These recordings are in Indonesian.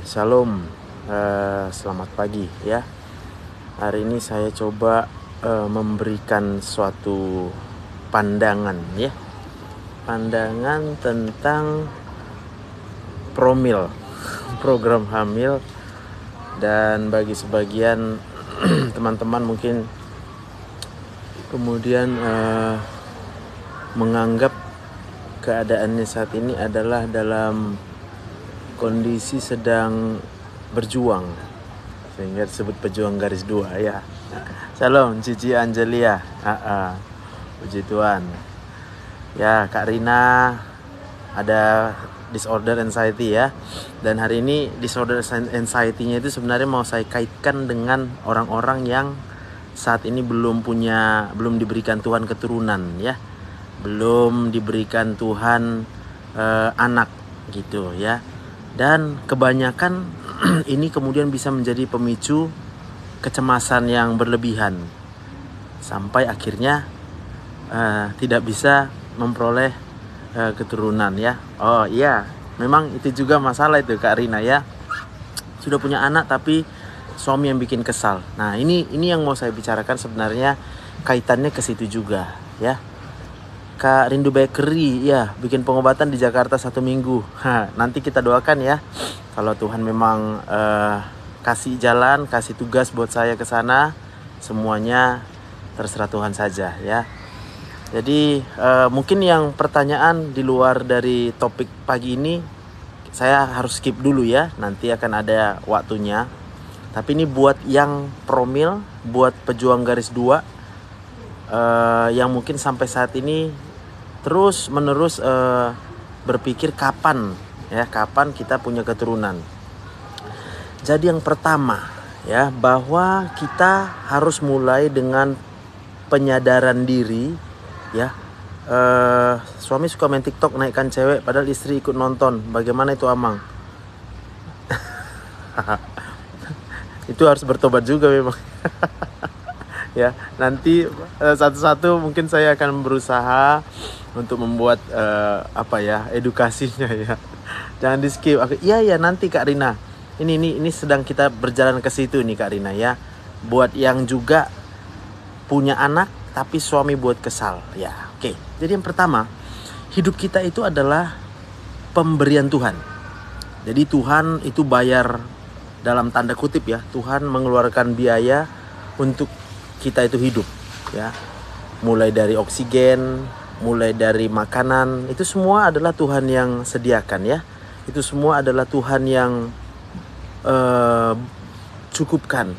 Shalom, selamat pagi ya. Hari ini saya coba memberikan suatu pandangan ya. Pandangan tentang promil, program hamil. Dan bagi sebagian teman-teman mungkin kemudian menganggap keadaannya saat ini adalah dalam kondisi sedang berjuang, sehingga disebut pejuang garis 2 ya. Shalom Cici Angelia, puji Tuhan ya. Kak Rina ada disorder anxiety ya. Dan hari ini disorder anxiety-nya itu sebenarnya mau saya kaitkan dengan orang-orang yang saat ini belum diberikan Tuhan keturunan ya, belum diberikan Tuhan anak gitu ya. Dan kebanyakan ini kemudian bisa menjadi pemicu kecemasan yang berlebihan sampai akhirnya tidak bisa memperoleh keturunan ya. Oh iya, memang itu juga masalah itu Kak Rina ya. Sudah punya anak tapi suami yang bikin kesal. Nah ini yang mau saya bicarakan, sebenarnya kaitannya ke situ juga ya. Kak Rindu Bakery ya, bikin pengobatan di Jakarta 1 minggu. Nanti kita doakan ya. Kalau Tuhan memang kasih jalan, kasih tugas buat saya ke sana, semuanya terserah Tuhan saja ya. Jadi mungkin yang pertanyaan di luar dari topik pagi ini saya harus skip dulu ya. Nanti akan ada waktunya. Tapi ini buat yang promil, buat pejuang garis 2 yang mungkin sampai saat ini terus menerus berpikir kapan kita punya keturunan. Jadi yang pertama ya, bahwa kita harus mulai dengan penyadaran diri ya. Suami suka main TikTok naikkan cewek padahal istri ikut nonton. Bagaimana itu Amang? Itu harus bertobat juga memang. Ya, nanti satu-satu mungkin saya akan berusaha untuk membuat edukasinya ya. Jangan di skip. Iya nanti Kak Rina. Ini sedang kita berjalan ke situ nih Kak Rina ya. Buat yang juga punya anak tapi suami buat kesal ya. Oke. Jadi yang pertama, hidup kita itu adalah pemberian Tuhan. Jadi Tuhan itu bayar, dalam tanda kutip ya, Tuhan mengeluarkan biaya untuk kita itu hidup ya. Mulai dari oksigen, mulai dari makanan, itu semua adalah Tuhan yang sediakan ya. Itu semua adalah Tuhan yang cukupkan.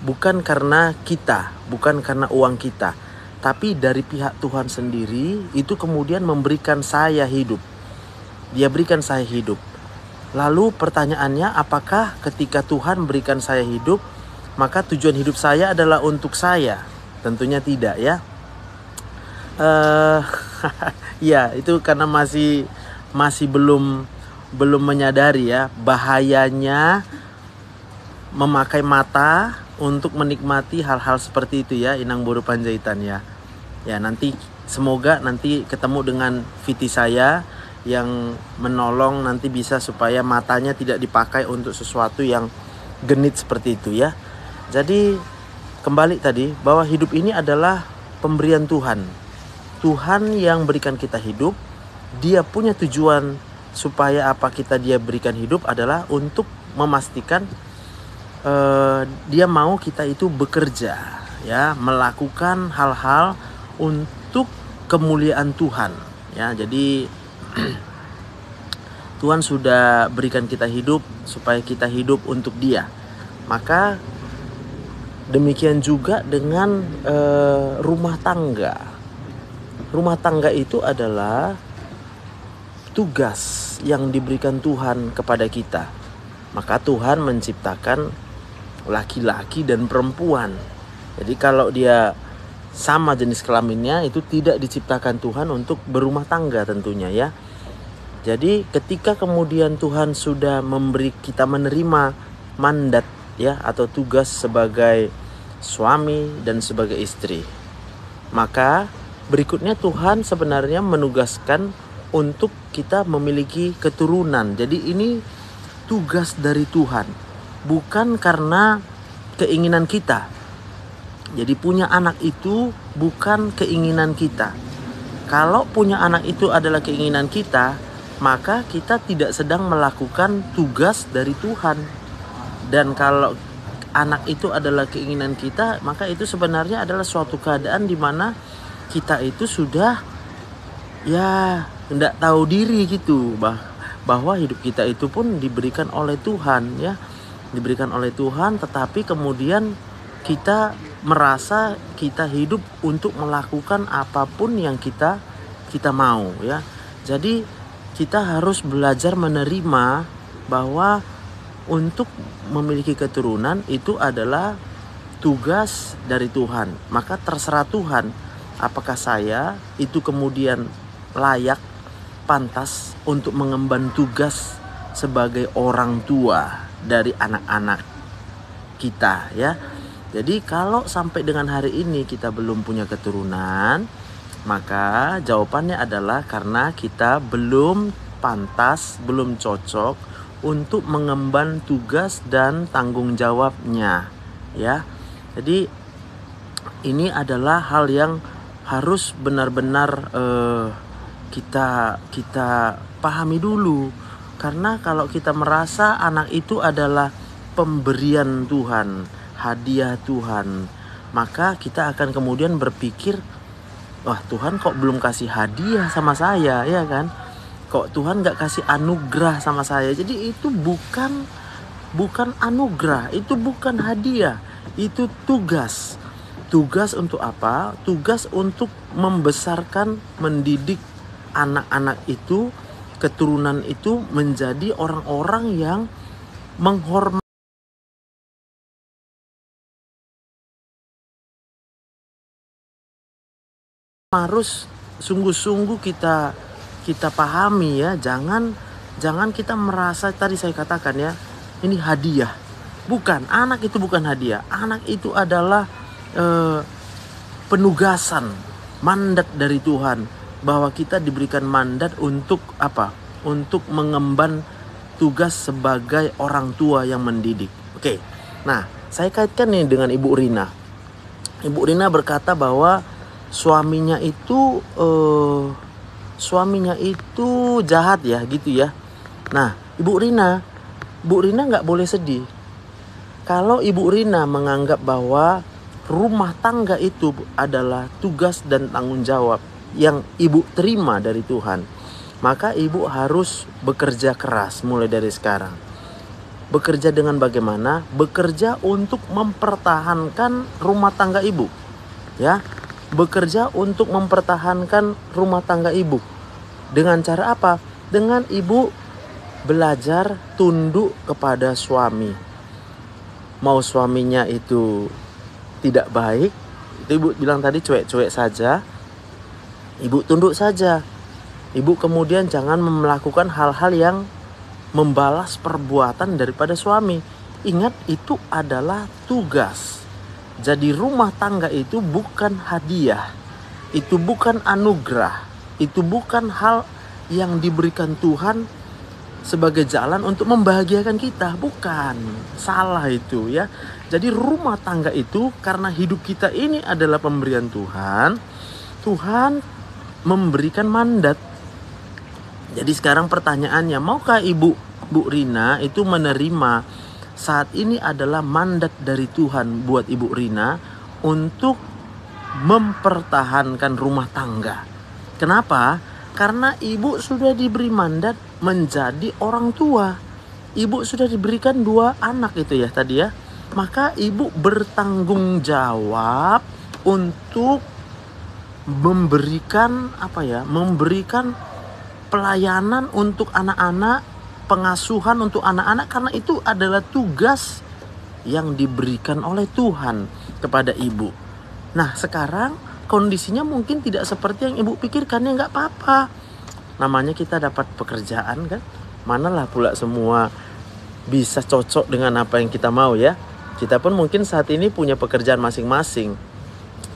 Bukan karena kita, bukan karena uang kita, tapi dari pihak Tuhan sendiri itu kemudian memberikan saya hidup. Dia berikan saya hidup. Lalu pertanyaannya, apakah ketika Tuhan berikan saya hidup, maka tujuan hidup saya adalah untuk saya? Tentunya tidak ya. Ya itu karena masih belum menyadari ya bahayanya memakai mata untuk menikmati hal-hal seperti itu ya, Inang Boru Panjaitan ya. Ya nanti semoga nanti ketemu dengan VT saya yang menolong nanti bisa supaya matanya tidak dipakai untuk sesuatu yang genit seperti itu ya. Jadi kembali tadi bahwa hidup ini adalah pemberian Tuhan. Tuhan yang berikan kita hidup. Dia punya tujuan supaya dia berikan hidup adalah untuk memastikan dia mau kita itu bekerja ya, melakukan hal-hal untuk kemuliaan Tuhan ya. Jadi Tuhan sudah berikan kita hidup supaya kita hidup untuk Dia. Maka demikian juga dengan rumah tangga. Rumah tangga itu adalah tugas yang diberikan Tuhan kepada kita. Maka Tuhan menciptakan laki-laki dan perempuan. Jadi kalau dia sama jenis kelaminnya itu tidak diciptakan Tuhan untuk berumah tangga tentunya ya. Jadi ketika kemudian Tuhan sudah memberi kita menerima mandat ya atau tugas sebagai suami dan sebagai istri, maka berikutnya Tuhan sebenarnya menugaskan untuk kita memiliki keturunan. Jadi ini tugas dari Tuhan, bukan karena keinginan kita. Jadi punya anak itu bukan keinginan kita. Kalau punya anak itu adalah keinginan kita, maka kita tidak sedang melakukan tugas dari Tuhan. Dan kalau anak itu adalah keinginan kita, maka itu sebenarnya adalah suatu keadaan di mana kita itu sudah tidak tahu diri gitu, bahwa hidup kita itu pun diberikan oleh Tuhan, ya, diberikan oleh Tuhan, tetapi kemudian kita merasa kita hidup untuk melakukan apapun yang kita mau, ya. Jadi kita harus belajar menerima bahwa untuk memiliki keturunan itu adalah tugas dari Tuhan. Maka terserah Tuhan apakah saya itu kemudian layak, pantas untuk mengemban tugas sebagai orang tua dari anak-anak kita, ya. Jadi kalau sampai dengan hari ini kita belum punya keturunan, maka jawabannya adalah karena kita belum pantas, belum cocok untuk mengemban tugas dan tanggung jawabnya, ya. Jadi ini adalah hal yang harus benar-benar kita pahami dulu. Karena kalau kita merasa anak itu adalah pemberian Tuhan, hadiah Tuhan, maka kita akan kemudian berpikir, wah, Tuhan kok belum kasih hadiah sama saya, ya kan? Kok Tuhan gak kasih anugerah sama saya? Jadi itu bukan anugerah, itu bukan hadiah, itu tugas. Tugas untuk apa? Tugas untuk membesarkan, mendidik anak-anak itu, keturunan itu menjadi orang-orang yang menghormati. Harus sungguh-sungguh kita pahami, ya. Jangan kita merasa, tadi saya katakan, ya, ini hadiah. Bukan, anak itu bukan hadiah. Anak itu adalah penugasan, mandat dari Tuhan, bahwa kita diberikan mandat untuk apa? Untuk mengemban tugas sebagai orang tua yang mendidik. Oke. Nah, saya kaitkan nih dengan Ibu Rina. Ibu Rina berkata bahwa suaminya itu jahat, ya, gitu, ya. Nah, Ibu Rina nggak boleh sedih. Kalau Ibu Rina menganggap bahwa rumah tangga itu adalah tugas dan tanggung jawab yang Ibu terima dari Tuhan, maka Ibu harus bekerja keras mulai dari sekarang. Bekerja dengan bagaimana? Bekerja untuk mempertahankan rumah tangga Ibu, ya. Bekerja untuk mempertahankan rumah tangga Ibu. Dengan cara apa? Dengan Ibu belajar tunduk kepada suami. Mau suaminya itu tidak baik, itu Ibu bilang tadi cuek-cuek saja, Ibu tunduk saja. Ibu kemudian jangan melakukan hal-hal yang membalas perbuatan daripada suami. Ingat, itu adalah tugas. Jadi rumah tangga itu bukan hadiah, itu bukan anugerah, itu bukan hal yang diberikan Tuhan sebagai jalan untuk membahagiakan kita. Bukan, salah itu, ya. Jadi rumah tangga itu, karena hidup kita ini adalah pemberian Tuhan, Tuhan memberikan mandat. Jadi sekarang pertanyaannya, maukah Bu Rina itu menerima saat ini adalah mandat dari Tuhan buat Ibu Rina untuk mempertahankan rumah tangga? Kenapa? Karena Ibu sudah diberi mandat menjadi orang tua. Ibu sudah diberikan 2 anak itu, ya, tadi, ya. Maka Ibu bertanggung jawab untuk memberikan memberikan pelayanan untuk anak-anak, pengasuhan untuk anak-anak, karena itu adalah tugas yang diberikan oleh Tuhan kepada Ibu. Nah, sekarang kondisinya mungkin tidak seperti yang Ibu pikirkan, ya, nggak apa-apa. Namanya kita dapat pekerjaan, kan. Manalah pula semua bisa cocok dengan apa yang kita mau, ya. Kita pun mungkin saat ini punya pekerjaan masing-masing.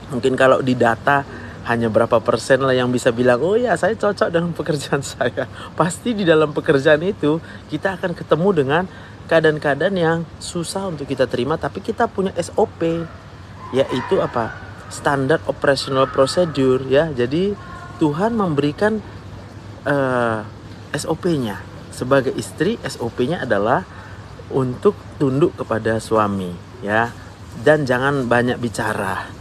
Mungkin kalau di data hanya berapa persen lah yang bisa bilang, oh ya saya cocok dengan pekerjaan saya. Pasti di dalam pekerjaan itu kita akan ketemu dengan keadaan-keadaan yang susah untuk kita terima, tapi kita punya SOP, yaitu apa? Standard Operational Procedure ya. Jadi Tuhan memberikan SOP-nya. Sebagai istri, SOP-nya adalah untuk tunduk kepada suami ya, dan jangan banyak bicara.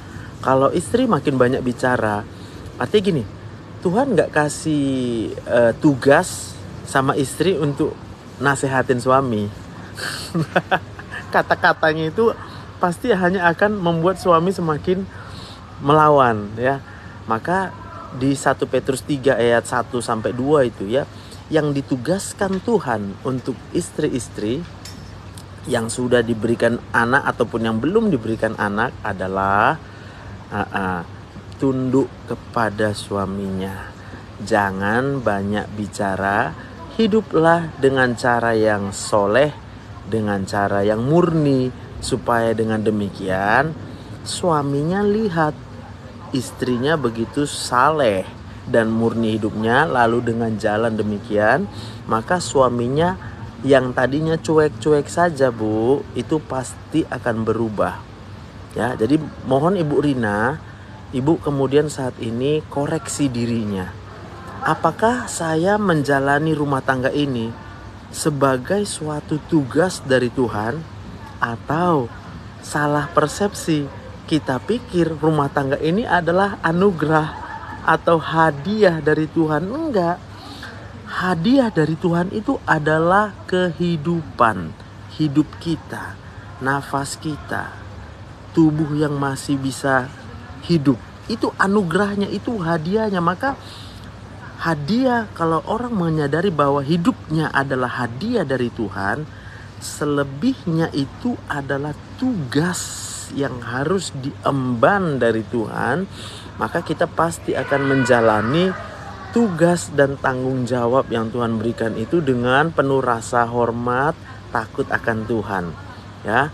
Kalau istri makin banyak bicara, artinya gini, Tuhan nggak kasih tugas sama istri untuk nasehatin suami. Kata-katanya itu pasti hanya akan membuat suami semakin melawan ya. Maka di 1 Petrus 3 ayat 1 sampai 2 itu ya, yang ditugaskan Tuhan untuk istri-istri yang sudah diberikan anak ataupun yang belum diberikan anak adalah tunduk kepada suaminya. Jangan banyak bicara, hiduplah dengan cara yang soleh, dengan cara yang murni, supaya dengan demikian suaminya lihat istrinya begitu saleh dan murni hidupnya, lalu dengan jalan demikian, maka suaminya yang tadinya cuek-cuek saja, Bu, itu pasti akan berubah. Ya, jadi mohon Ibu Rina, Ibu kemudian saat ini koreksi dirinya. Apakah saya menjalani rumah tangga ini sebagai suatu tugas dari Tuhan, atau salah persepsi? Kita pikir rumah tangga ini adalah anugerah atau hadiah dari Tuhan. Enggak. Hadiah dari Tuhan itu adalah kehidupan, hidup kita, nafas kita, tubuh yang masih bisa hidup. Itu anugerahnya, itu hadiahnya. Maka hadiah, kalau orang menyadari bahwa hidupnya adalah hadiah dari Tuhan, selebihnya itu adalah tugas yang harus diemban dari Tuhan, maka kita pasti akan menjalani tugas dan tanggung jawab yang Tuhan berikan itu dengan penuh rasa hormat, takut akan Tuhan ya.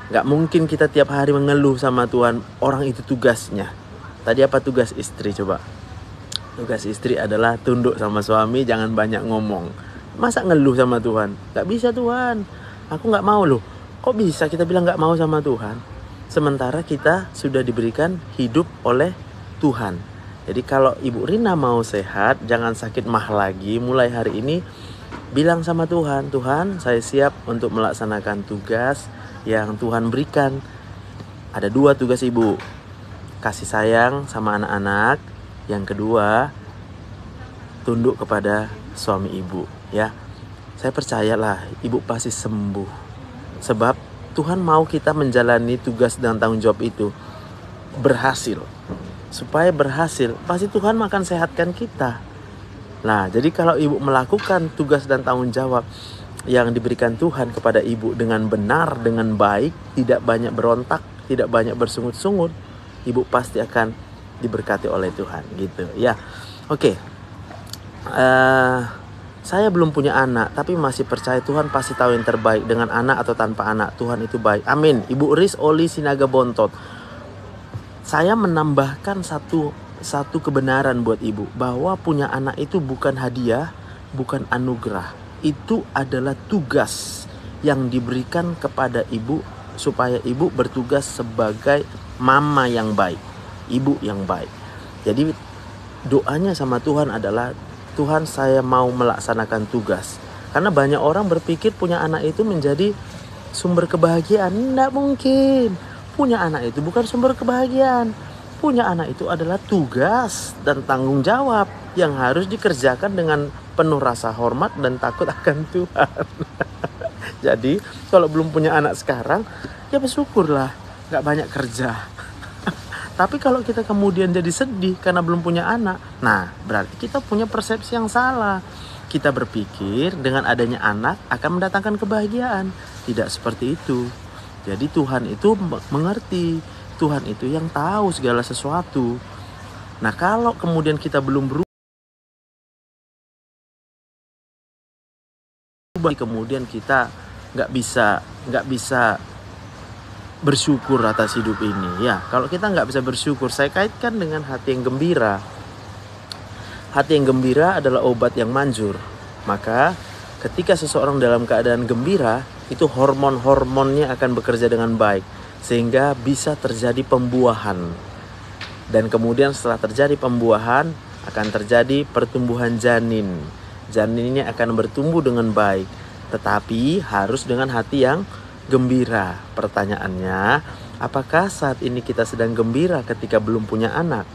Gak mungkin kita tiap hari mengeluh sama Tuhan. Orang itu tugasnya. Tadi apa tugas istri coba? Tugas istri adalah tunduk sama suami, jangan banyak ngomong. Masa ngeluh sama Tuhan? Gak bisa Tuhan, aku gak mau loh. Kok bisa kita bilang gak mau sama Tuhan? Sementara kita sudah diberikan hidup oleh Tuhan. Jadi kalau Ibu Rina mau sehat, jangan sakit mah lagi, mulai hari ini bilang sama Tuhan, Tuhan saya siap untuk melaksanakan tugas yang Tuhan berikan. Ada 2 tugas Ibu. Kasih sayang sama anak-anak. Yang kedua, tunduk kepada suami Ibu ya. Saya percayalah Ibu pasti sembuh. Sebab Tuhan mau kita menjalani tugas dan tanggung jawab itu berhasil. Supaya berhasil, pasti Tuhan akan sehatkan kita. Nah, jadi kalau Ibu melakukan tugas dan tanggung jawab yang diberikan Tuhan kepada Ibu dengan benar, dengan baik, tidak banyak berontak, tidak banyak bersungut-sungut, Ibu pasti akan diberkati oleh Tuhan gitu ya. Oke. Saya belum punya anak, tapi masih percaya Tuhan pasti tahu yang terbaik. Dengan anak atau tanpa anak, Tuhan itu baik. Amin. Ibu Riz Oli Sinaga Bontot. Saya menambahkan satu kebenaran buat Ibu, bahwa punya anak itu bukan hadiah, bukan anugerah. Itu adalah tugas yang diberikan kepada Ibu supaya Ibu bertugas sebagai mama yang baik, ibu yang baik. Jadi doanya sama Tuhan adalah, Tuhan saya mau melaksanakan tugas. Karena banyak orang berpikir punya anak itu menjadi sumber kebahagiaan. Tidak mungkin. Punya anak itu bukan sumber kebahagiaan. Punya anak itu adalah tugas dan tanggung jawab yang harus dikerjakan dengan penuh rasa hormat dan takut akan Tuhan. Jadi kalau belum punya anak sekarang, ya bersyukurlah gak banyak kerja. Tapi kalau kita kemudian jadi sedih karena belum punya anak, nah berarti kita punya persepsi yang salah. Kita berpikir dengan adanya anak akan mendatangkan kebahagiaan. Tidak seperti itu. Jadi Tuhan itu mengerti, Tuhan itu yang tahu segala sesuatu. Nah kalau kemudian kita belum berubah, kemudian kita nggak bisa bersyukur atas hidup ini. Ya, kalau kita nggak bisa bersyukur, saya kaitkan dengan hati yang gembira. Hati yang gembira adalah obat yang manjur. Maka ketika seseorang dalam keadaan gembira, itu hormon-hormonnya akan bekerja dengan baik, sehingga bisa terjadi pembuahan. Dan kemudian setelah terjadi pembuahan, akan terjadi pertumbuhan janin. Janin ini akan bertumbuh dengan baik, tetapi harus dengan hati yang gembira. Pertanyaannya, apakah saat ini kita sedang gembira ketika belum punya anak?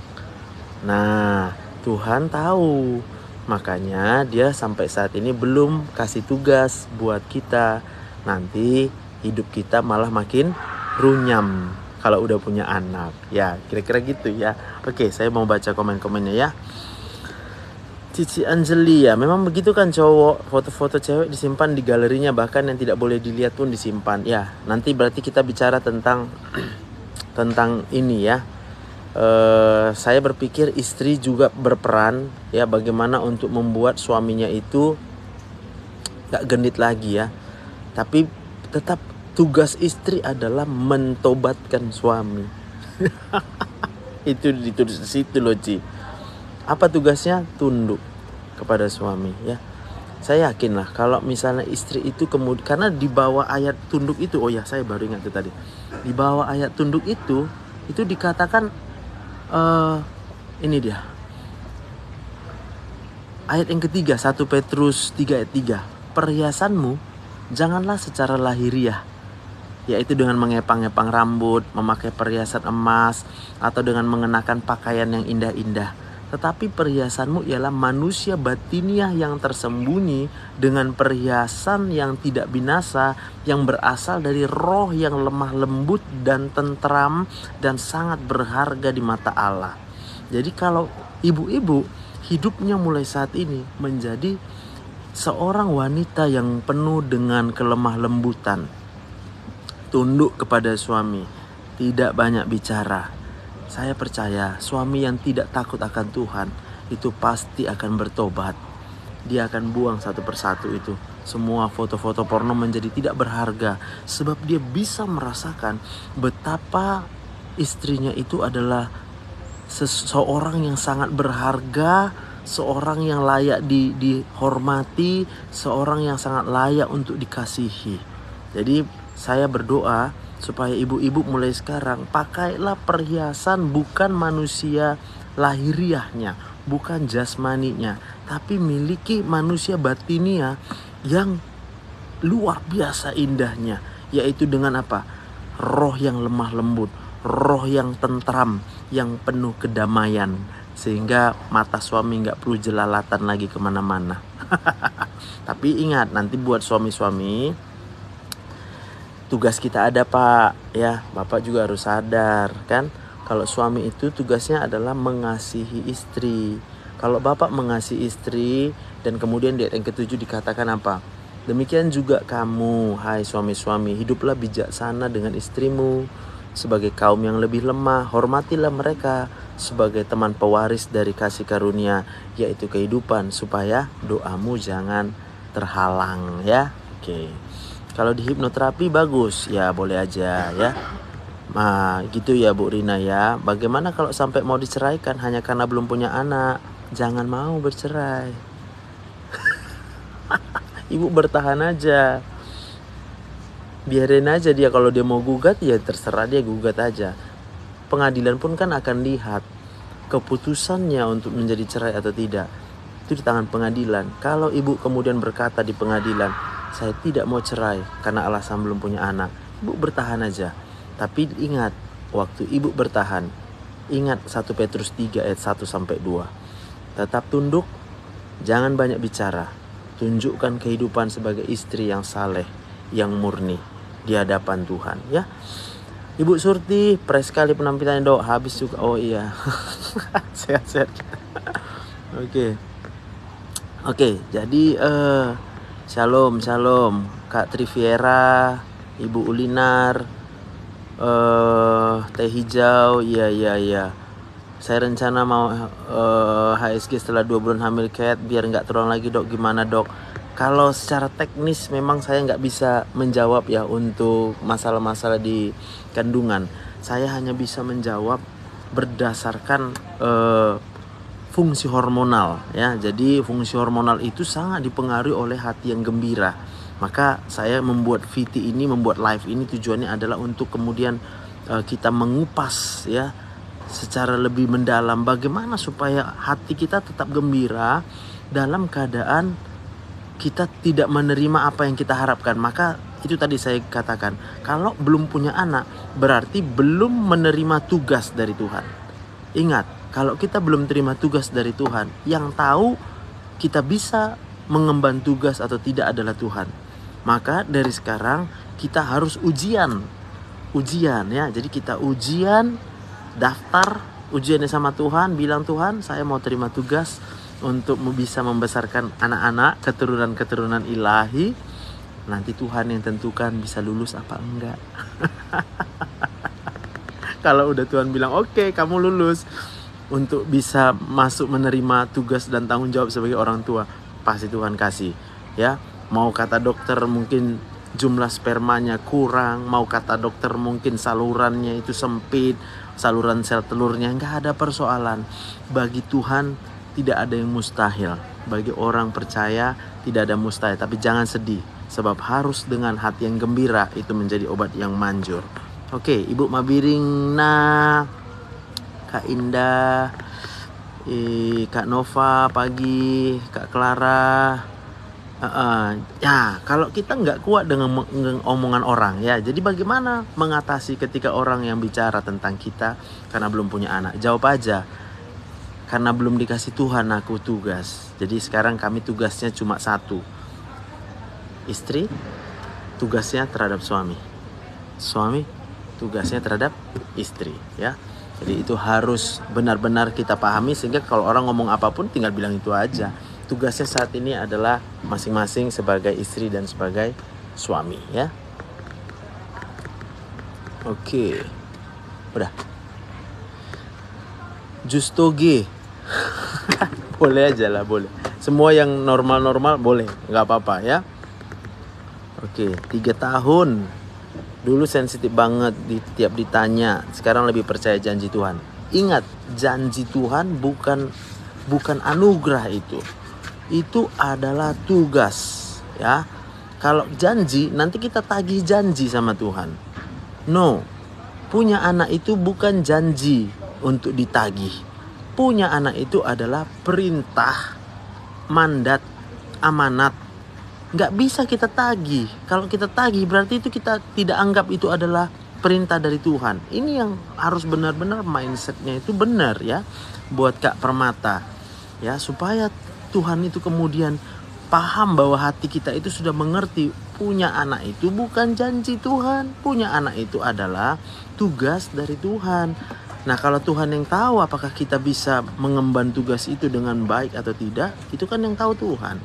Nah, Tuhan tahu. Makanya dia sampai saat ini belum kasih tugas buat kita. Nanti hidup kita malah makin runyam kalau udah punya anak. Ya, kira-kira gitu ya. Oke, saya mau baca komen-komennya ya. Cici Anjeli, ya memang begitu kan cowok, foto-foto cewek disimpan di galerinya, bahkan yang tidak boleh dilihat pun disimpan. Ya, nanti berarti kita bicara tentang ini ya. Saya berpikir istri juga berperan ya, bagaimana untuk membuat suaminya itu gak genit lagi ya. Tapi tetap tugas istri adalah mentobatkan suami. Itu ditulis di situ loh, Ci. Apa tugasnya? Tunduk kepada suami ya. Saya yakin lah kalau misalnya istri itu kemudian, karena di bawah ayat tunduk itu, oh ya saya baru ingat itu tadi, di bawah ayat tunduk itu dikatakan ini dia ayat yang ketiga, 1 Petrus 3 ayat 3, perhiasanmu janganlah secara lahiriah, yaitu dengan mengepang-epang rambut, memakai perhiasan emas, atau dengan mengenakan pakaian yang indah-indah. Tetapi perhiasanmu ialah manusia batiniah yang tersembunyi dengan perhiasan yang tidak binasa, yang berasal dari roh yang lemah lembut dan tentram dan sangat berharga di mata Allah. Jadi kalau ibu-ibu hidupnya mulai saat ini menjadi seorang wanita yang penuh dengan kelemah lembutan, tunduk kepada suami, tidak banyak bicara, saya percaya suami yang tidak takut akan Tuhan itu pasti akan bertobat. Dia akan buang satu persatu itu semua foto-foto porno menjadi tidak berharga, sebab dia bisa merasakan betapa istrinya itu adalah seseorang yang sangat berharga, seorang yang layak dihormati, seorang yang sangat layak untuk dikasihi. Jadi saya berdoa supaya ibu-ibu mulai sekarang pakailah perhiasan bukan manusia lahiriahnya, bukan jasmaninya, tapi miliki manusia batinia yang luar biasa indahnya, yaitu dengan apa? Roh yang lemah lembut, roh yang tentram, yang penuh kedamaian, sehingga mata suami gak perlu jelalatan lagi kemana-mana. Tapi ingat, nanti buat suami-suami, tugas kita ada Pak ya, Bapak juga harus sadar kan, kalau suami itu tugasnya adalah mengasihi istri. Kalau Bapak mengasihi istri, dan kemudian di ayat yang ke-7 dikatakan apa? Demikian juga kamu, hai suami-suami, hiduplah bijaksana dengan istrimu sebagai kaum yang lebih lemah, hormatilah mereka sebagai teman pewaris dari kasih karunia, yaitu kehidupan, supaya doamu jangan terhalang ya. Oke. Kalau di hipnoterapi bagus, ya boleh aja ya. Nah gitu ya Bu Rina ya. Bagaimana kalau sampai mau diceraikan hanya karena belum punya anak? Jangan mau bercerai. Ibu bertahan aja. Biarin aja dia, kalau dia mau gugat ya terserah dia, gugat aja. Pengadilan pun kan akan lihat keputusannya untuk menjadi cerai atau tidak. Itu di tangan pengadilan. Kalau ibu kemudian berkata di pengadilan, saya tidak mau cerai karena alasan belum punya anak, ibu bertahan aja. Tapi ingat, waktu ibu bertahan, ingat 1 Petrus 3 ayat 1-2. Tetap tunduk, jangan banyak bicara. Tunjukkan kehidupan sebagai istri yang saleh, yang murni di hadapan Tuhan ya. Ibu Surti, pres sekali penampilannya Dok, habis juga. Oh iya. Sehat-sehat. Oke, jadi Shalom Kak Triviera, Ibu Ulinar, Teh Hijau, iya. Saya rencana mau HSG setelah 2 bulan hamil Cat, biar nggak terulang lagi Dok. Gimana Dok? Kalau secara teknis memang saya nggak bisa menjawab ya untuk masalah-masalah di kandungan. Saya hanya bisa menjawab berdasarkan fungsi hormonal ya. Jadi fungsi hormonal itu sangat dipengaruhi oleh hati yang gembira. Maka saya membuat VT ini, membuat live ini tujuannya adalah untuk kemudian kita mengupas ya secara lebih mendalam bagaimana supaya hati kita tetap gembira dalam keadaan kita tidak menerima apa yang kita harapkan. Maka itu tadi saya katakan, kalau belum punya anak berarti belum menerima tugas dari Tuhan. Ingat, kalau kita belum terima tugas dari Tuhan, yang tahu kita bisa mengemban tugas atau tidak adalah Tuhan. Maka dari sekarang kita harus ujian ya. Jadi kita ujian, daftar ujiannya sama Tuhan, bilang Tuhan saya mau terima tugas untuk bisa membesarkan anak-anak, keturunan-keturunan ilahi. Nanti Tuhan yang tentukan bisa lulus apa enggak. Kalau udah Tuhan bilang oke, kamu lulus untuk bisa masuk menerima tugas dan tanggung jawab sebagai orang tua, pasti Tuhan kasih ya. Mau kata dokter mungkin jumlah spermanya kurang, mau kata dokter mungkin salurannya itu sempit, saluran sel telurnya, nggak ada persoalan. Bagi Tuhan tidak ada yang mustahil. Bagi orang percaya tidak ada mustahil. Tapi jangan sedih, sebab harus dengan hati yang gembira, itu menjadi obat yang manjur. Oke, Ibu Mabirina, Kak Indah, Kak Nova pagi, Kak Clara. Ya, kalau kita nggak kuat dengan omongan orang ya, jadi bagaimana mengatasi ketika orang yang bicara tentang kita karena belum punya anak? Jawab aja, karena belum dikasih Tuhan aku tugas. Jadi sekarang kami tugasnya cuma satu. Istri tugasnya terhadap suami. Suami tugasnya terhadap istri ya. Jadi itu harus benar-benar kita pahami, sehingga kalau orang ngomong apapun tinggal bilang itu aja. Tugasnya saat ini adalah masing-masing sebagai istri dan sebagai suami ya. Oke. Udah. Justo G. Boleh aja lah, boleh. Semua yang normal-normal boleh, nggak apa-apa ya. Oke, 3 tahun. Dulu sensitif banget tiap ditanya. Sekarang lebih percaya janji Tuhan. Ingat, janji Tuhan bukan anugerah itu. Itu adalah tugas ya. Kalau janji nanti kita tagih janji sama Tuhan. No. Punya anak itu bukan janji untuk ditagih. Punya anak itu adalah perintah, mandat, amanat. Nggak bisa kita tagih. Kalau kita tagih berarti itu kita tidak anggap itu adalah perintah dari Tuhan. Ini yang harus benar-benar mindsetnya itu benar ya. Buat Kak Permata ya, supaya Tuhan itu kemudian paham bahwa hati kita itu sudah mengerti, punya anak itu bukan janji Tuhan. Punya anak itu adalah tugas dari Tuhan. Nah, kalau Tuhan yang tahu apakah kita bisa mengemban tugas itu dengan baik atau tidak, itu kan yang tahu Tuhan.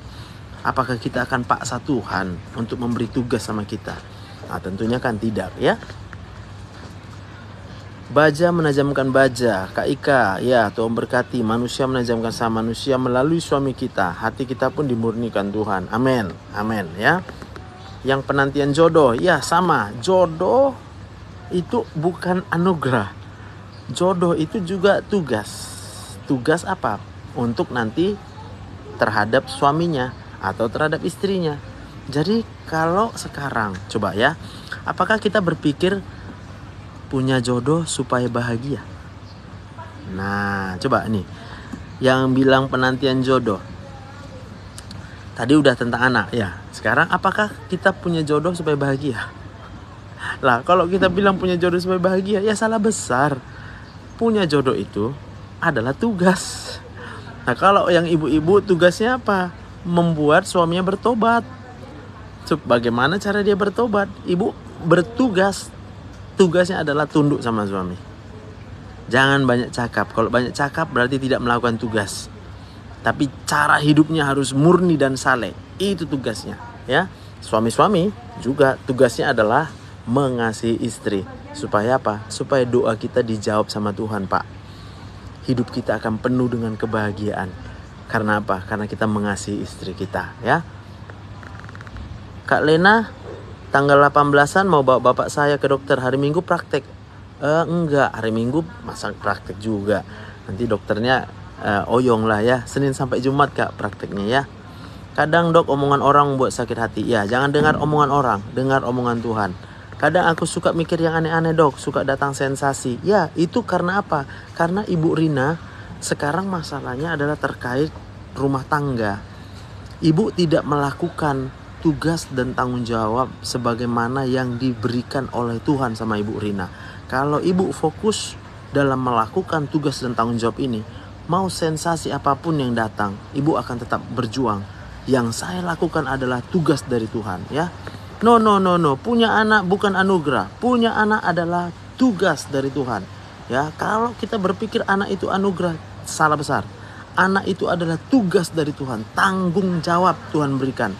Apakah kita akan paksa Tuhan untuk memberi tugas sama kita? Nah, tentunya kan tidak ya. Baja menajamkan baja, Kak Ika, ya Tuhan berkati. Manusia menajamkan sama manusia melalui suami kita. Hati kita pun dimurnikan Tuhan. Amin, amin ya. Yang penantian jodoh, ya sama. Jodoh itu bukan anugerah. Jodoh itu juga tugas. Tugas apa? Untuk nanti terhadap suaminya atau terhadap istrinya. Jadi kalau sekarang coba ya, apakah kita berpikir punya jodoh supaya bahagia? Nah, coba nih yang bilang penantian jodoh. Tadi udah tentang anak ya. Sekarang apakah kita punya jodoh supaya bahagia? Lah, kalau kita bilang punya jodoh supaya bahagia, ya salah besar. Punya jodoh itu adalah tugas. Nah, kalau yang ibu-ibu tugasnya apa? Membuat suaminya bertobat. Bagaimana cara dia bertobat? Ibu bertugas. Tugasnya adalah tunduk sama suami. Jangan banyak cakap. Kalau banyak cakap berarti tidak melakukan tugas. Tapi cara hidupnya harus murni dan saleh. Itu tugasnya ya. Suami-suami juga tugasnya adalah mengasihi istri. Supaya apa? Supaya doa kita dijawab sama Tuhan, Pak. Hidup kita akan penuh dengan kebahagiaan. Karena apa? Karena kita mengasihi istri kita ya. Kak Lena, tanggal 18-an mau bawa bapak saya ke dokter, hari Minggu praktek. Enggak, hari Minggu masa praktek juga. Nanti dokternya oyong lah ya, Senin sampai Jumat Kak prakteknya ya. Kadang dok omongan orang buat sakit hati. Ya jangan dengar omongan orang, dengar omongan Tuhan. Kadang aku suka mikir yang aneh-aneh dok, suka datang sensasi. Ya itu karena apa? Karena Ibu Rina sekarang masalahnya adalah terkait rumah tangga. Ibu tidak melakukan tugas dan tanggung jawab sebagaimana yang diberikan oleh Tuhan sama Ibu Rina. Kalau ibu fokus dalam melakukan tugas dan tanggung jawab ini, mau sensasi apapun yang datang, ibu akan tetap berjuang. Yang saya lakukan adalah tugas dari Tuhan ya. No. Punya anak bukan anugerah. Punya anak adalah tugas dari Tuhan. Ya, kalau kita berpikir anak itu anugerah, salah besar. Anak itu adalah tugas dari Tuhan, tanggung jawab Tuhan berikan.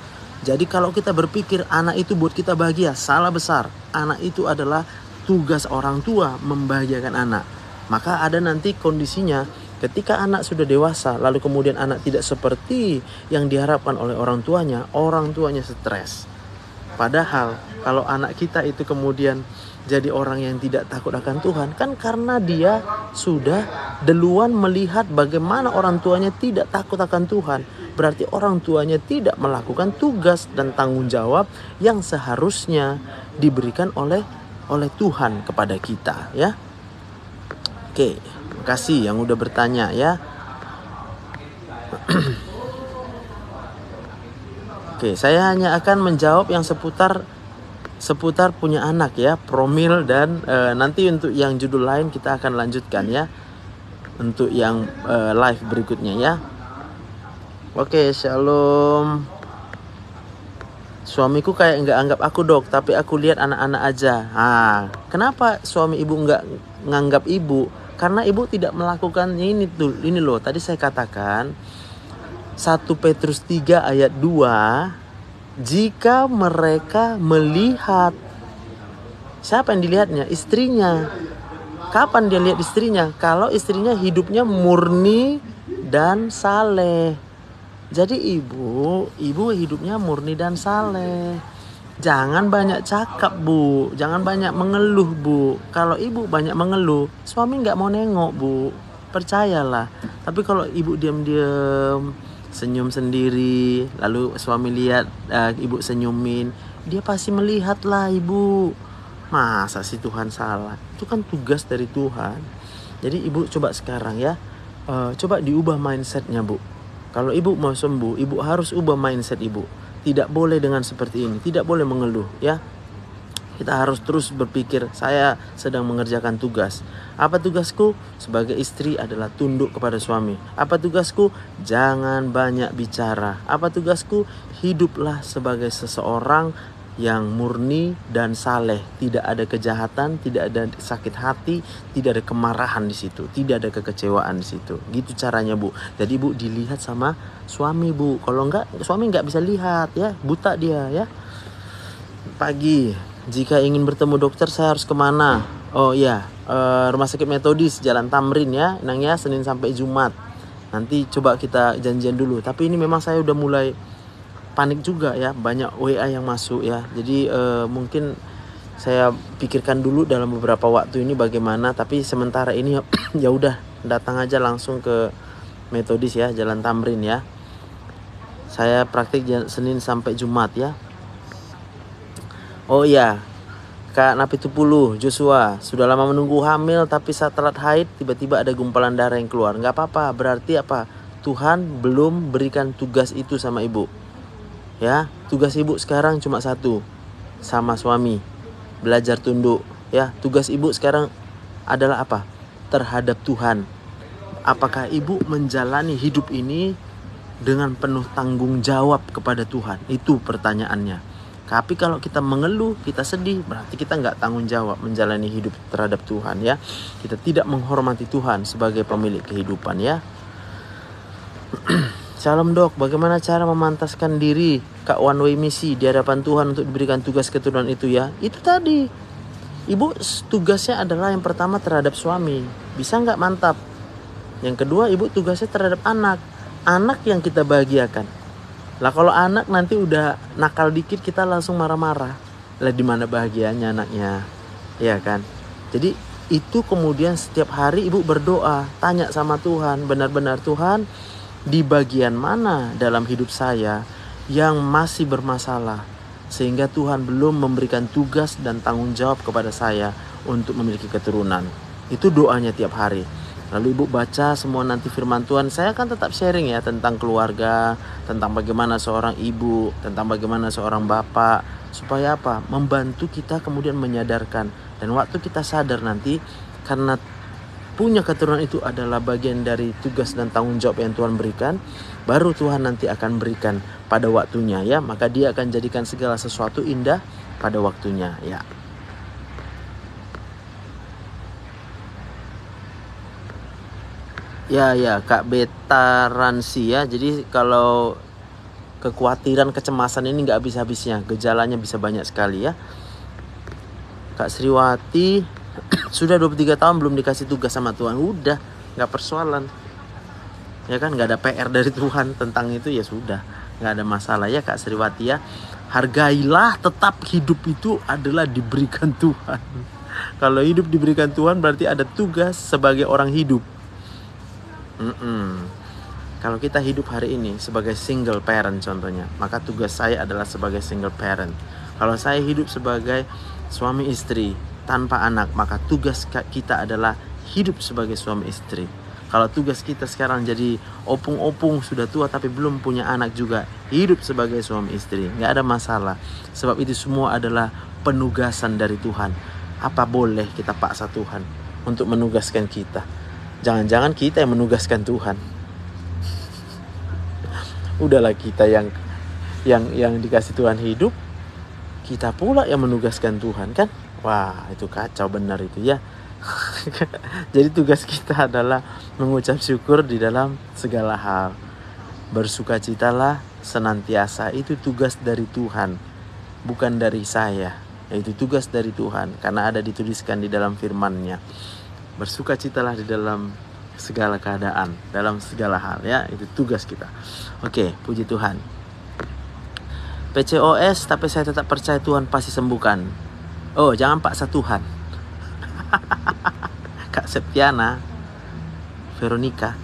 Jadi kalau kita berpikir anak itu buat kita bahagia, salah besar. Anak itu adalah tugas orang tua membahagiakan anak. Maka ada nanti kondisinya ketika anak sudah dewasa, lalu kemudian anak tidak seperti yang diharapkan oleh orang tuanya stres. Padahal kalau anak kita itu kemudian jadi orang yang tidak takut akan Tuhan, kan karena dia sudah duluan melihat bagaimana orang tuanya tidak takut akan Tuhan. Berarti orang tuanya tidak melakukan tugas dan tanggung jawab yang seharusnya diberikan oleh Tuhan kepada kita ya. Oke, makasih yang udah bertanya ya. Oke, saya hanya akan menjawab yang seputar punya anak ya, promil dan nanti untuk yang judul lain kita akan lanjutkan ya. Untuk yang live berikutnya ya. Oke, shalom. Suamiku kayak nggak anggap aku dok, tapi aku lihat anak-anak aja. Kenapa suami ibu nggak nganggap ibu? Karena ibu tidak melakukan ini loh. Tadi saya katakan 1 Petrus 3 ayat 2, jika mereka melihat, siapa yang dilihatnya? Istrinya. Kapan dia lihat istrinya? Kalau istrinya hidupnya murni dan saleh. Jadi ibu hidupnya murni dan saleh. Jangan banyak cakap bu, jangan banyak mengeluh bu. Kalau ibu banyak mengeluh, suami nggak mau nengok bu, percayalah. Tapi kalau ibu diam-diam, senyum sendiri, lalu suami lihat ibu senyumin, dia pasti melihat lah ibu. Masa sih Tuhan salah? Itu kan tugas dari Tuhan. Jadi ibu coba sekarang ya, coba diubah mindsetnya bu. Kalau ibu mau sembuh, ibu harus ubah mindset ibu. Tidak boleh dengan seperti ini, tidak boleh mengeluh ya. Kita harus terus berpikir, saya sedang mengerjakan tugas. Apa tugasku? Sebagai istri adalah tunduk kepada suami. Apa tugasku? Jangan banyak bicara. Apa tugasku? Hiduplah sebagai seseorang yang murni dan saleh, tidak ada kejahatan, tidak ada sakit hati, tidak ada kemarahan di situ, tidak ada kekecewaan di situ. Gitu caranya bu. Jadi bu dilihat sama suami bu. Kalau enggak, suami enggak bisa lihat ya, buta dia ya. Pagi, jika ingin bertemu dokter saya harus kemana? Oh iya, Rumah Sakit Metodis Jalan Tamrin ya, Nang ya, Senin sampai Jumat. Nanti coba kita janjian dulu. Tapi ini memang saya udah mulai panik juga ya, banyak WA yang masuk ya. Jadi mungkin saya pikirkan dulu dalam beberapa waktu ini bagaimana. Tapi sementara ini ya udah datang aja langsung ke Metodis ya, Jalan Tamrin ya. Saya praktik Senin sampai Jumat ya. Oh iya, Kak Napitupulu, Joshua, sudah lama menunggu hamil tapi saat telat haid tiba-tiba ada gumpalan darah yang keluar. Nggak apa-apa, berarti apa? Tuhan belum berikan tugas itu sama ibu. Ya, tugas ibu sekarang cuma satu, sama suami, belajar tunduk. Ya, tugas ibu sekarang adalah apa? Terhadap Tuhan. Apakah ibu menjalani hidup ini dengan penuh tanggung jawab kepada Tuhan? Itu pertanyaannya. Tapi kalau kita mengeluh, kita sedih, berarti kita nggak tanggung jawab menjalani hidup terhadap Tuhan ya. Kita tidak menghormati Tuhan sebagai pemilik kehidupan ya. Shalom dok, bagaimana cara memantaskan diri Kak One Way Misi di hadapan Tuhan untuk diberikan tugas keturunan itu ya? Itu tadi, ibu tugasnya adalah yang pertama terhadap suami, bisa nggak? Mantap. Yang kedua, ibu tugasnya terhadap anak yang kita bahagiakan. Lah kalau anak nanti udah nakal dikit kita langsung marah-marah. Lah di mana bahagianya anaknya? Ya kan? Jadi itu kemudian setiap hari ibu berdoa, tanya sama Tuhan, benar-benar Tuhan, di bagian mana dalam hidup saya yang masih bermasalah sehingga Tuhan belum memberikan tugas dan tanggung jawab kepada saya untuk memiliki keturunan. Itu doanya tiap hari. Lalu ibu baca semua nanti firman Tuhan. Saya kan tetap sharing ya tentang keluarga, tentang bagaimana seorang ibu, tentang bagaimana seorang bapak. Supaya apa? Membantu kita kemudian menyadarkan. Dan waktu kita sadar nanti, karena punya keturunan itu adalah bagian dari tugas dan tanggung jawab yang Tuhan berikan, baru Tuhan nanti akan berikan pada waktunya ya. Maka dia akan jadikan segala sesuatu indah pada waktunya ya. Ya Kak Betaransi ya. Jadi kalau kekhawatiran, kecemasan ini nggak habis-habisnya. Gejalanya bisa banyak sekali ya. Kak Sriwati sudah 23 tahun belum dikasih tugas sama Tuhan. Udah, nggak persoalan. Ya kan, nggak ada PR dari Tuhan tentang itu, ya sudah. Nggak ada masalah ya Kak Sriwati ya. Hargailah, tetap hidup itu adalah diberikan Tuhan. Kalau hidup diberikan Tuhan berarti ada tugas sebagai orang hidup. Kalau kita hidup hari ini sebagai single parent contohnya, maka tugas saya adalah sebagai single parent. Kalau saya hidup sebagai suami istri tanpa anak, maka tugas kita adalah hidup sebagai suami istri. Kalau tugas kita sekarang jadi opung-opung, sudah tua tapi belum punya anak juga, hidup sebagai suami istri, nggak ada masalah. Sebab itu semua adalah penugasan dari Tuhan. Apa boleh kita paksa Tuhan untuk menugaskan kita? Jangan-jangan kita yang menugaskan Tuhan. Udahlah kita yang dikasih Tuhan hidup, kita pula yang menugaskan Tuhan kan? Wah, itu kacau benar itu ya. Jadi tugas kita adalah mengucap syukur di dalam segala hal. Bersukacitalah senantiasa, itu tugas dari Tuhan, bukan dari saya. Itu tugas dari Tuhan karena ada dituliskan di dalam firman-Nya. Bersukacitalah di dalam segala keadaan, dalam segala hal ya, itu tugas kita. Oke, puji Tuhan. PCOS tapi saya tetap percaya Tuhan pasti sembuhkan. Oh, jangan paksa Tuhan. Kak Septiana Veronica,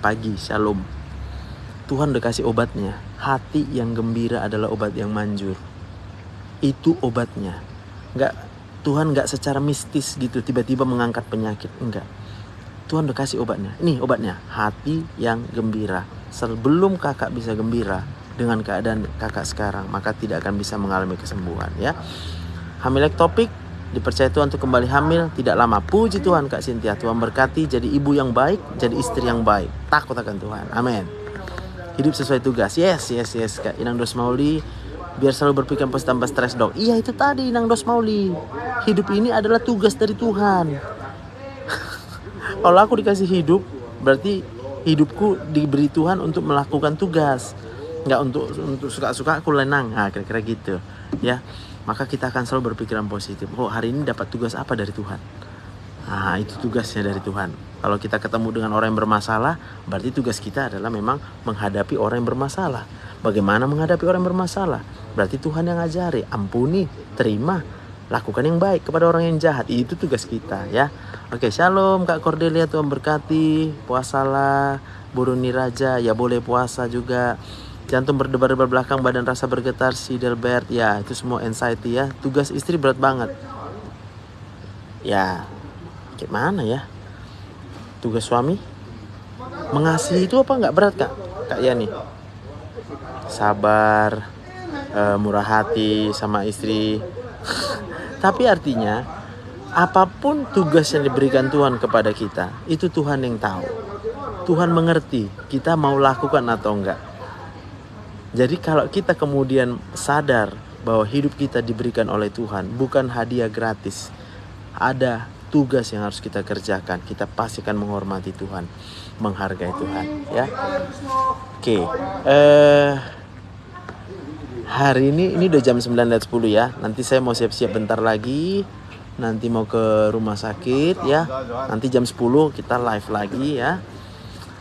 pagi, shalom. Tuhan udah kasih obatnya. Hati yang gembira adalah obat yang manjur. Itu obatnya. Tuhan nggak secara mistis gitu tiba-tiba mengangkat penyakit, enggak. Tuhan udah kasih obatnya. Ini obatnya, hati yang gembira. Sebelum kakak bisa gembira dengan keadaan kakak sekarang, maka tidak akan bisa mengalami kesembuhan ya. Hamil ektopik, dipercaya Tuhan untuk kembali hamil tidak lama. Puji Tuhan Kak Cynthia, Tuhan berkati, jadi ibu yang baik, jadi istri yang baik, takut akan Tuhan, amin. Hidup sesuai tugas, yes Kak Inang Dos Mauli. Biar selalu berpikir positif tanpa stres dong. Iya itu tadi Inang Dos Mauli. Hidup ini adalah tugas dari Tuhan. Kalau aku dikasih hidup, berarti hidupku diberi Tuhan untuk melakukan tugas. Nggak untuk suka-suka aku lenang. Nah, kira-kira gitu. Ya, maka kita akan selalu berpikiran positif. Oh, hari ini dapat tugas apa dari Tuhan? Nah, itu tugasnya dari Tuhan. Kalau kita ketemu dengan orang yang bermasalah, berarti tugas kita adalah memang menghadapi orang yang bermasalah. Bagaimana menghadapi orang yang bermasalah? Berarti Tuhan yang ngajari, ampuni, terima, lakukan yang baik kepada orang yang jahat. Itu tugas kita ya. Oke, shalom Kak Cordelia, Tuhan berkati. Puasalah, Buruni Raja, ya boleh puasa juga. Jantung berdebar-debar belakang, badan rasa bergetar, si Delbert, ya itu semua anxiety ya. Tugas istri berat banget. Ya, gimana ya? Tugas suami mengasihi itu apa nggak berat Kak Yani? Sabar, murah hati sama istri. Tapi artinya apapun tugas yang diberikan Tuhan kepada kita, itu Tuhan yang tahu. Tuhan mengerti kita mau lakukan atau enggak. Jadi kalau kita kemudian sadar bahwa hidup kita diberikan oleh Tuhan, bukan hadiah gratis, ada tugas yang harus kita kerjakan, kita pasti akan menghormati Tuhan, menghargai Tuhan ya. Oke, hari ini udah jam 9.10 ya. Nanti saya mau siap-siap bentar lagi. Nanti mau ke rumah sakit ya. Nanti jam 10 kita live lagi ya.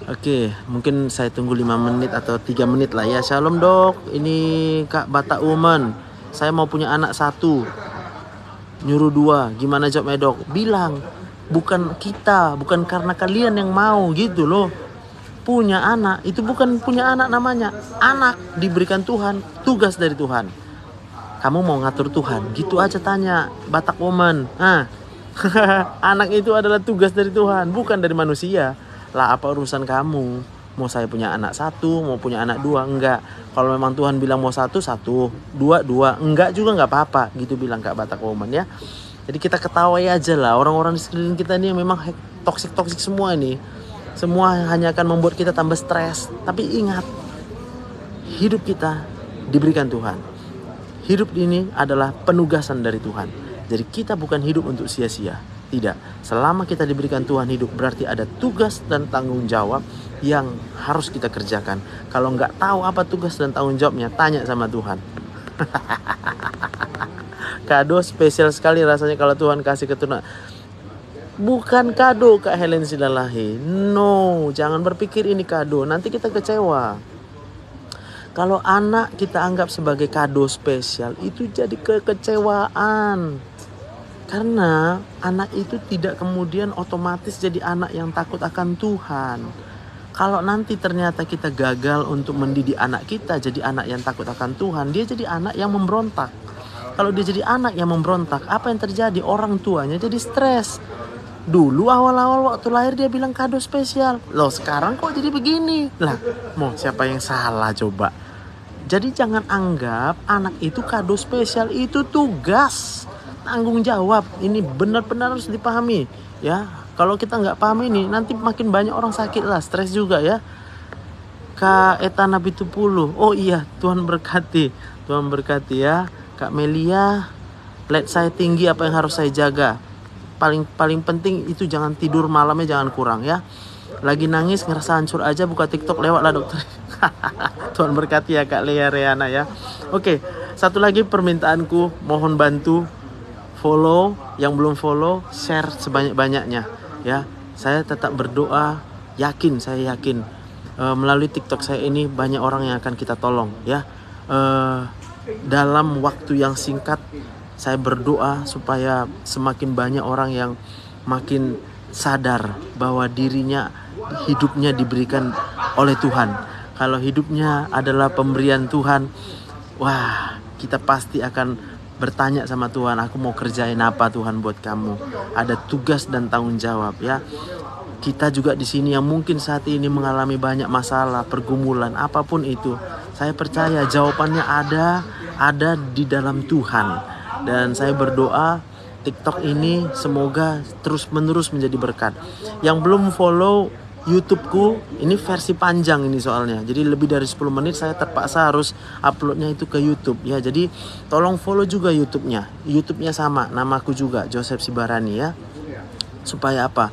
Oke, mungkin saya tunggu 5 menit atau 3 menit lah ya. Shalom dok, ini Kak Batak Woman. Saya mau punya anak 1, nyuruh 2. Gimana jawabnya dok? Bilang, bukan kita, bukan karena kalian yang mau gitu loh. Punya anak, itu bukan punya anak namanya. Anak diberikan Tuhan, tugas dari Tuhan. Kamu mau ngatur Tuhan? Gitu aja tanya, Batak Woman. Anak itu adalah tugas dari Tuhan, bukan dari manusia. Lah apa urusan kamu? Mau saya punya anak 1, mau punya anak 2, enggak. Kalau memang Tuhan bilang mau 1, 1, 2, 2, enggak juga enggak apa-apa. Gitu bilang Kak Batak Woman ya. Jadi kita ketawain aja lah orang-orang di sekeliling kita ini yang memang toksik semua ini. Semua hanya akan membuat kita tambah stres. Tapi ingat, hidup kita diberikan Tuhan. Hidup ini adalah penugasan dari Tuhan. Jadi kita bukan hidup untuk sia-sia. Tidak. Selama kita diberikan Tuhan hidup, berarti ada tugas dan tanggung jawab yang harus kita kerjakan. Kalau nggak tahu apa tugas dan tanggung jawabnya, tanya sama Tuhan. Kado spesial sekali rasanya kalau Tuhan kasih keturunan. Bukan kado Kak Helen Silalahi. No, jangan berpikir ini kado. Nanti kita kecewa. Kalau anak kita anggap sebagai kado spesial, itu jadi kekecewaan. Karena anak itu tidak kemudian otomatis jadi anak yang takut akan Tuhan. Kalau nanti ternyata kita gagal untuk mendidik anak kita jadi anak yang takut akan Tuhan, dia jadi anak yang memberontak. Kalau dia jadi anak yang memberontak, apa yang terjadi? Orang tuanya jadi stres. Dulu awal-awal waktu lahir dia bilang kado spesial. Loh sekarang kok jadi begini? Lah mau siapa yang salah coba? Jadi jangan anggap anak itu kado spesial, itu tugas. Tanggung jawab ini benar-benar harus dipahami ya. Kalau kita nggak paham ini nanti makin banyak orang sakit lah, stres juga ya. Kak Eta Nabi Tupulu, oh iya Tuhan berkati ya. Kak Melia, let saya tinggi, apa yang harus saya jaga? Paling penting itu jangan tidur malamnya, jangan kurang ya. Lagi nangis ngerasa hancur aja, buka TikTok, lewat lah dokter. Tuhan berkati ya Kak Lea Reana ya. Oke, satu lagi permintaanku, mohon bantu follow, yang belum follow, share sebanyak-banyaknya ya. Saya tetap berdoa, saya yakin melalui TikTok saya ini banyak orang yang akan kita tolong ya. Dalam waktu yang singkat saya berdoa supaya semakin banyak orang yang makin sadar bahwa hidupnya diberikan oleh Tuhan. Kalau hidupnya adalah pemberian Tuhan, wah kita pasti akan bertanya sama Tuhan, aku mau kerjain apa Tuhan buat kamu. Ada tugas dan tanggung jawab ya. Kita juga di sini yang mungkin saat ini mengalami banyak masalah, pergumulan, apapun itu. Saya percaya jawabannya ada di dalam Tuhan. Dan saya berdoa TikTok ini semoga terus-menerus menjadi berkat. Yang belum follow YouTubeku, ini versi panjang ini soalnya. Jadi lebih dari 10 menit saya terpaksa harus uploadnya itu ke YouTube ya. Jadi tolong follow juga YouTube-nya. YouTube-nya sama, namaku juga Joseph Sibarani ya. Supaya apa?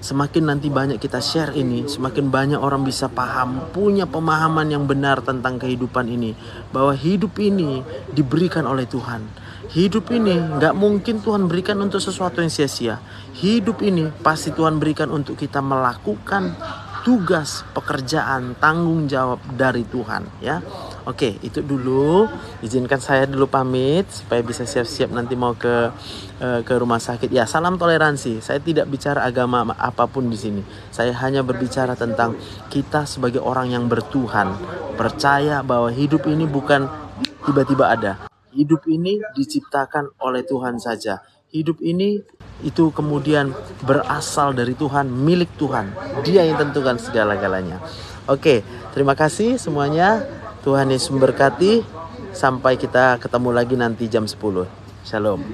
Semakin nanti banyak kita share ini, semakin banyak orang bisa paham, punya pemahaman yang benar tentang kehidupan ini. Bahwa hidup ini diberikan oleh Tuhan. Hidup ini gak mungkin Tuhan berikan untuk sesuatu yang sia-sia. Hidup ini pasti Tuhan berikan untuk kita melakukan tugas, pekerjaan, tanggung jawab dari Tuhan ya. Oke, itu dulu. Izinkan saya dulu pamit supaya bisa siap-siap nanti mau ke rumah sakit. Ya, salam toleransi. Saya tidak bicara agama apapun di sini. Saya hanya berbicara tentang kita sebagai orang yang bertuhan, percaya bahwa hidup ini bukan tiba-tiba ada. Hidup ini diciptakan oleh Tuhan saja. Hidup ini itu kemudian berasal dari Tuhan, milik Tuhan. Dia yang tentukan segala-galanya. Oke, terima kasih semuanya. Tuhan Yesus memberkati. Sampai kita ketemu lagi nanti jam 10. Shalom.